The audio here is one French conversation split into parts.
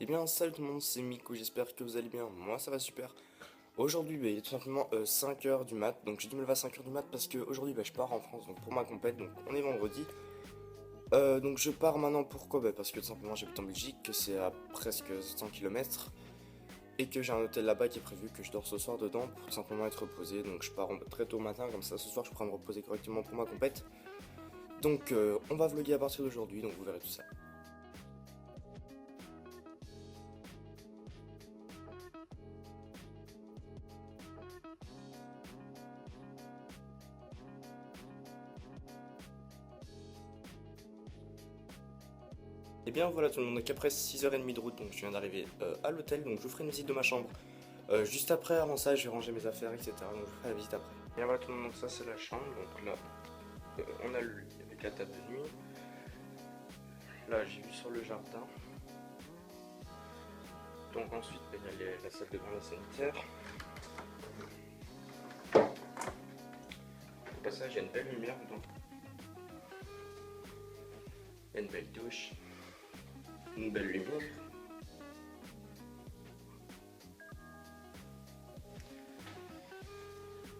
Eh bien, salut tout le monde, c'est Miko, j'espère que vous allez bien. Moi, ça va super. Aujourd'hui, il est tout simplement 5h du mat. Donc, j'ai dû me lever à 5h du mat parce qu'aujourd'hui, je pars en France donc pour ma compète. Donc, on est vendredi. Donc, je pars maintenant pourquoi? Parce que tout simplement, j'habite en Belgique, que c'est à presque 100 km. Et que j'ai un hôtel là-bas qui est prévu que je dors ce soir dedans pour tout simplement être reposé. Donc, je pars très tôt au matin, comme ça, ce soir, je pourrai me reposer correctement pour ma compète. Donc, on va vlogger à partir d'aujourd'hui, donc vous verrez tout ça. Et bien voilà tout le monde, donc après 6h30 de route, donc je viens d'arriver à l'hôtel, donc je vous ferai une visite de ma chambre juste après. Avant ça, je vais ranger mes affaires, etc. Donc je vous ferai la visite après. Et bien voilà tout le monde, donc ça c'est la chambre, donc là on a le lit avec la table de nuit. Là j'ai vu sur le jardin. Donc ensuite il y a la salle de bain, la sanitaire. Au passage il y a une belle lumière dedans. Il y a une belle douche, une belle lumière.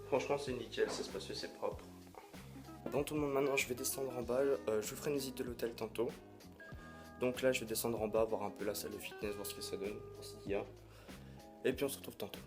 Franchement c'est nickel, c'est spacieux, c'est propre. Bon tout le monde, maintenant je vais descendre en bas, je vous ferai une visite de l'hôtel tantôt. Donc là je vais descendre en bas, voir un peu la salle de fitness, voir ce que ça donne, voir ce qu'il y a. Et puis on se retrouve tantôt.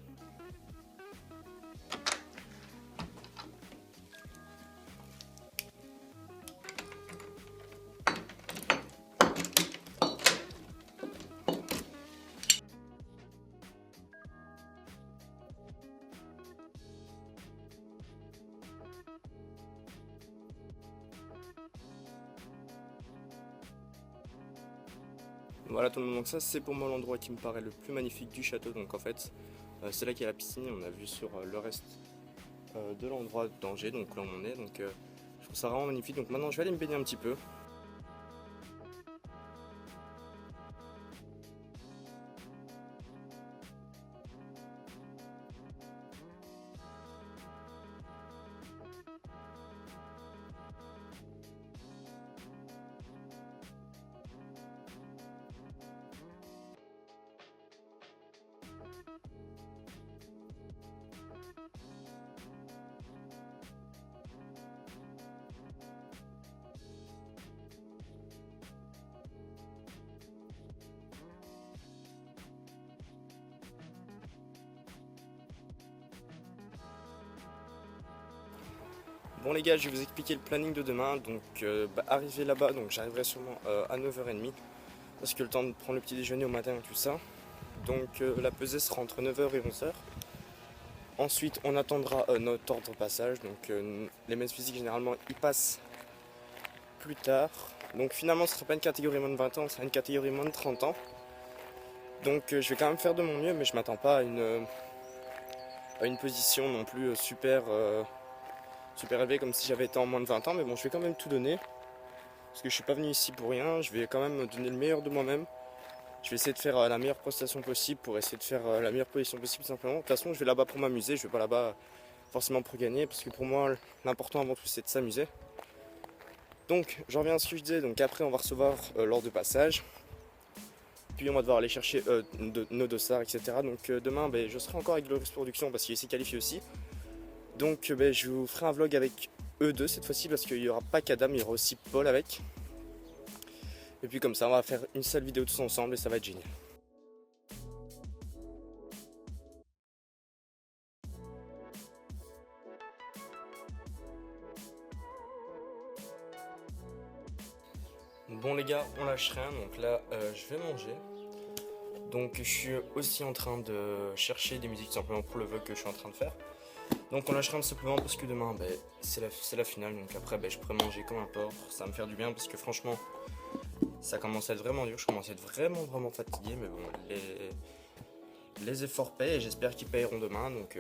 Voilà tout le monde, donc ça c'est pour moi l'endroit qui me paraît le plus magnifique du château. Donc en fait c'est là qu'il y a la piscine et on a vu sur le reste de l'endroit d'Angers, donc là où on est. Donc je trouve ça vraiment magnifique. Donc maintenant je vais aller me baigner un petit peu. Bon les gars, je vais vous expliquer le planning de demain. Donc arrivé là-bas, donc j'arriverai sûrement à 9h30 parce que le temps de prendre le petit déjeuner au matin et tout ça. Donc la pesée sera entre 9h et 11h. Ensuite on attendra notre ordre de passage. Donc les messes physiques généralement ils passent plus tard. Donc finalement ce sera pas une catégorie moins de 20 ans, ce sera une catégorie moins de 30 ans. Donc je vais quand même faire de mon mieux, mais je m'attends pas à une position non plus super élevée comme si j'avais été en moins de 20 ans. Mais bon, je vais quand même tout donner. Parce que je suis pas venu ici pour rien, je vais quand même donner le meilleur de moi-même. Je vais essayer de faire la meilleure prestation possible pour essayer de faire la meilleure position possible simplement. De toute façon je vais là-bas pour m'amuser, je vais pas là-bas forcément pour gagner. Parce que pour moi l'important avant tout c'est de s'amuser. Donc j'en reviens à ce que je disais, donc après on va recevoir l'ordre de passage. Puis on va devoir aller chercher nos dossards, etc. Donc demain je serai encore avec Glorious Production parce qu'il s'est qualifié aussi. Donc je vous ferai un vlog avec eux deux cette fois-ci parce qu'il n'y aura pas qu'Adam, il y aura aussi Paul avec. Et puis comme ça on va faire une seule vidéo tous ensemble et ça va être génial. Bon les gars, on lâche rien, donc là je vais manger. Donc je suis aussi en train de chercher des musiques simplement pour le vlog que je suis en train de faire. Donc on lâche rien simplement parce que demain c'est la finale, donc après je pourrais manger comme un porc, ça va me faire du bien parce que franchement ça commence à être vraiment dur, je commence à être vraiment fatigué, mais bon les efforts paient et j'espère qu'ils paieront demain, donc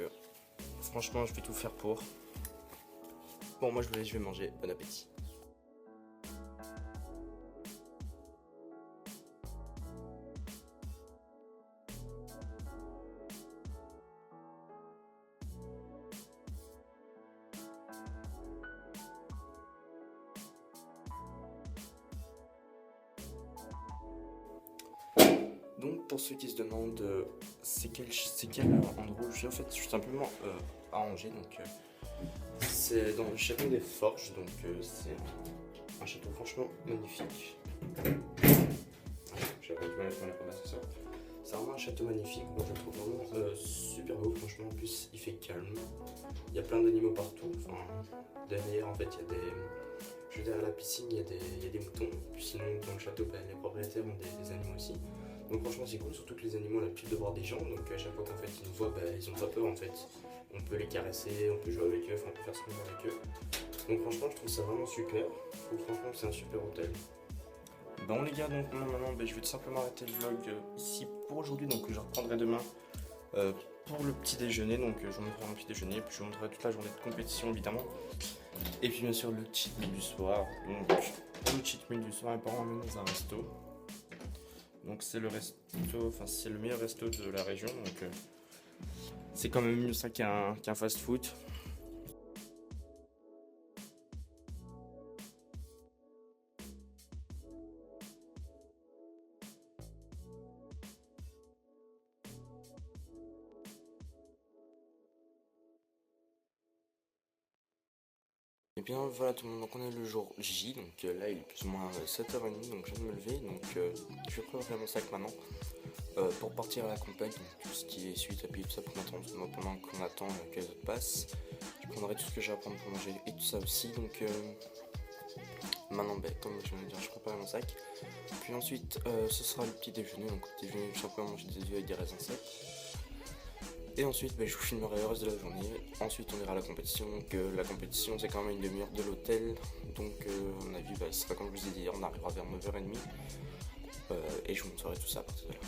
franchement je vais tout faire pour. Bon moi je vous laisse, je vais manger, bon appétit. Donc pour ceux qui se demandent c'est quel endroit où je suis, en fait je suis simplement à Angers, donc c'est dans le château des Forges, donc c'est un château franchement magnifique. J'ai pas du mal à faire la conversation. C'est vraiment un château magnifique, moi je le trouve vraiment super beau, franchement en plus il fait calme. Il y a plein d'animaux partout, enfin derrière en fait il y a des... Juste derrière la piscine il y a des moutons, puis sinon dans le château les propriétaires ont des animaux aussi. Donc franchement c'est cool, surtout que les animaux ont l'habitude de voir des gens, donc à chaque fois qu'en fait ils nous voient, ils ont pas peur en fait. On peut les caresser, on peut jouer avec eux, enfin on peut faire ce qu'on veut avec eux. Donc franchement je trouve ça vraiment super, je trouve franchement que c'est un super hôtel. Bon les gars, donc maintenant je vais tout simplement arrêter le vlog ici pour aujourd'hui, donc je reprendrai demain pour le petit déjeuner, donc je vous montrerai mon petit déjeuner, puis je vous montrerai toute la journée de compétition évidemment. Et puis bien sûr le cheat meal du soir, donc pour le cheat meal du soir mes parents m'emmènent dans un resto. Donc c'est le resto, enfin c'est le meilleur resto de la région, donc c'est quand même mieux ça qu'un fast food. Et bien voilà tout le monde, donc on est le jour J, donc là il est plus ou moins 7h30, donc je viens de me lever, donc je vais préparer mon sac maintenant pour partir à la compète, donc tout ce qui est suite à pied, tout ça pour m'attendre, pendant qu'on attend que les autres passent, je prendrai tout ce que j'ai à prendre pour manger et tout ça aussi, donc maintenant comme je viens de dire je prépare mon sac, puis ensuite ce sera le petit déjeuner, donc le petit déjeuner je vais simplement manger des œufs avec des raisins secs. Et ensuite, je vous filmerai le reste de la journée. Ensuite, on ira à la compétition. Donc, la compétition, c'est quand même une demi-heure de l'hôtel. Donc, à mon avis, ce sera comme je vous ai dit, on arrivera vers 9h30. Et je vous montrerai tout ça à partir de là.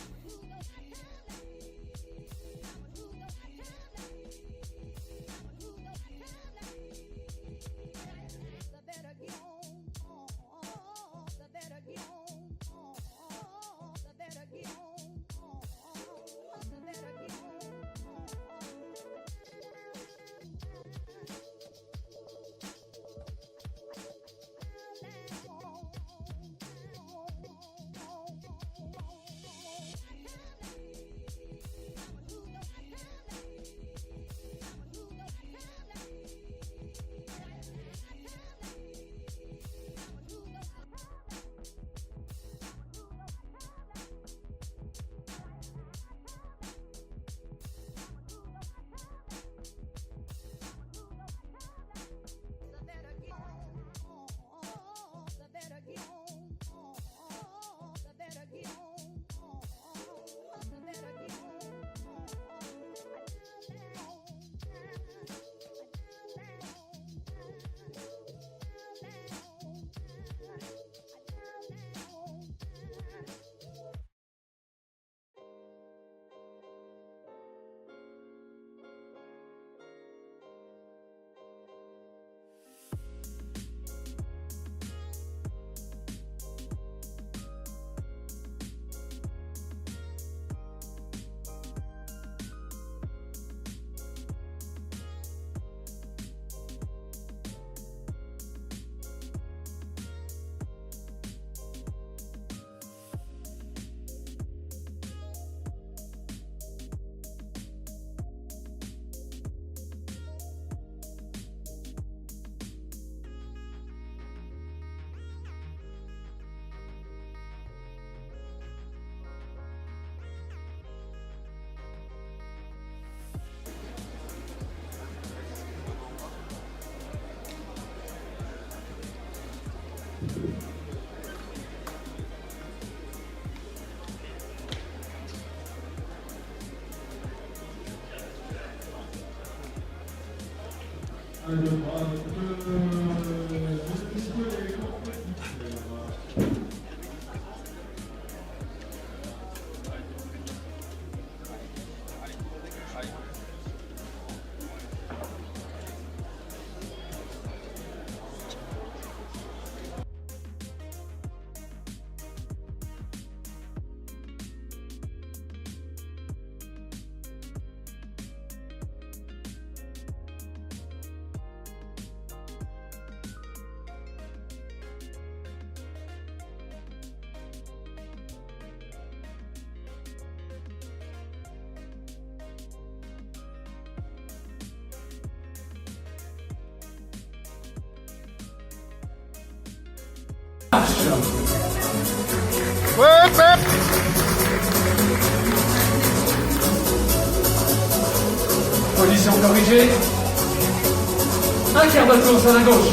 Ouais, Pep. Position corrigée. Un quart de tour sur la gauche.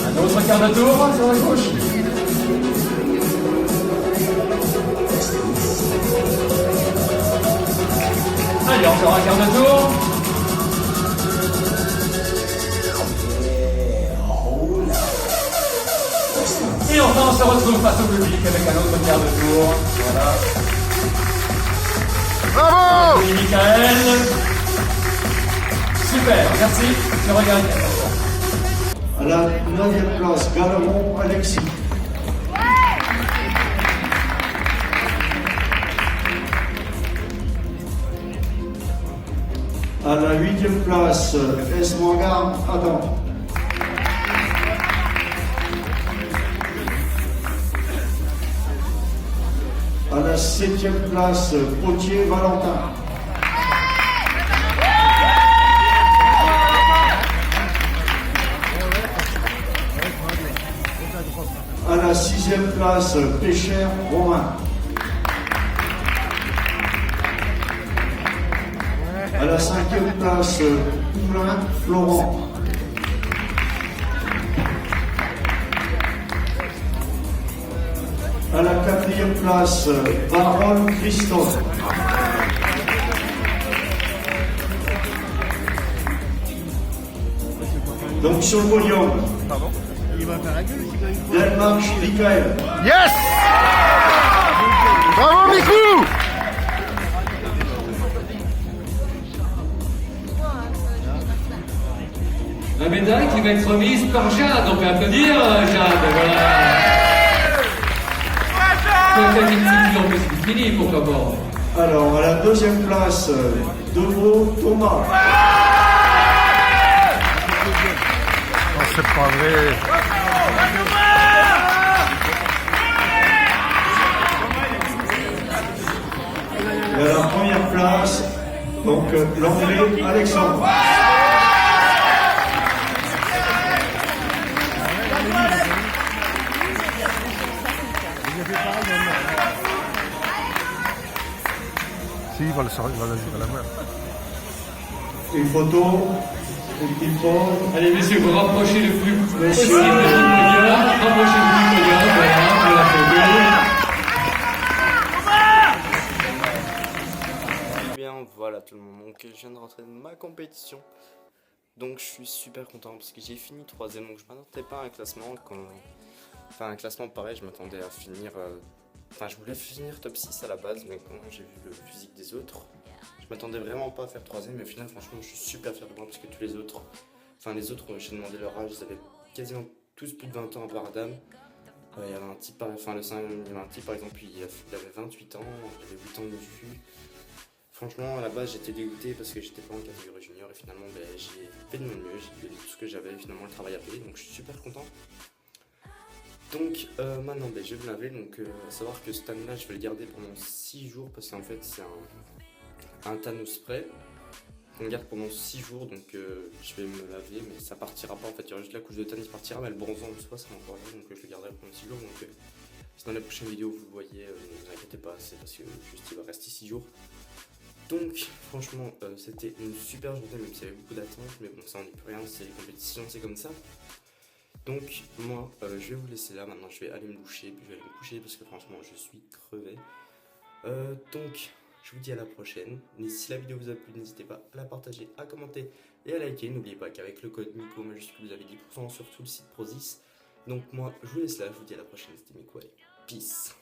Un autre quart de tour sur la gauche. Allez, encore un quart de tour. Et enfin, on se retrouve face au public avec un autre quart de tour. Voilà. Bravo. Et Michael. Super, merci. Je regarde. À la 9e place, Galeron Alexis. À la 8e place, Esmogar Adam. À la 7e place, Potier Valentin. À la 6e place, Pécher Romain. À la 5e place, Poulain Florent. À la 4e place, Baron Christophe. Donc sur le podium, Delmarche Michael. Yes. Bravo, Mikou. La médaille qui va être remise par Jade. On peut applaudir Jade. Voilà. Peut-être une petite longue, c'est fini, pourquoi pas. Alors, à la 2e place, Deveau Thomas. Oh, c'est pas vrai. Et à la 1re place, donc l'anglais Alexandre. Si, il va le sortir, il va le à la mer. Une photo, une petite pause. Allez, messieurs, vous rapprochez le plus Messieurs. possible du podium. Rapprochez-vous du podium, voilà, pour la photo. Bien, voilà tout le monde. Donc, je viens de rentrer dans ma compétition. Donc, je suis super content parce que j'ai fini 3ème. Donc, je m'attendais pas à un classement. Enfin, un classement pareil, je m'attendais à finir. Enfin, je voulais finir top 6 à la base, mais quand j'ai vu le physique des autres, je m'attendais vraiment pas à faire 3ème. Mais au final, franchement, je suis super fier de moi parce que tous les autres, j'ai demandé leur âge, ils avaient quasiment tous plus de 20 ans à part Adam. Il y avait un type, par exemple, il avait 28 ans, j'avais 8 ans dessus. Franchement, à la base, j'étais dégoûté parce que j'étais pas en catégorie junior et finalement, j'ai fait de mon mieux, j'ai fait tout ce que j'avais, finalement, le travail a payé, donc je suis super content. Donc maintenant je vais me laver, donc à savoir que ce tan là je vais le garder pendant 6 jours parce qu'en fait c'est un tan au spray qu'on garde pendant 6 jours, donc je vais me laver mais ça partira pas en fait, il y aura juste la couche de tan qui partira mais le bronzant en soi ça va encore là, donc je le garderai pendant 6 jours, donc si dans la prochaine vidéo vous le voyez, ne vous inquiétez pas, c'est parce que juste il va rester 6 jours. Donc franchement c'était une super journée même s'il y avait beaucoup d'attentes, mais bon ça on n'y peut rien, c'est les compétitions, c'est comme ça. Donc moi je vais vous laisser là, maintenant je vais aller me doucher, puis je vais aller me coucher parce que franchement je suis crevé. Donc je vous dis à la prochaine, et si la vidéo vous a plu n'hésitez pas à la partager, à commenter et à liker. N'oubliez pas qu'avec le code Miko majuscule vous avez 10% sur tout le site Prozis. Donc moi je vous laisse là, je vous dis à la prochaine, c'était Miko, allez, peace.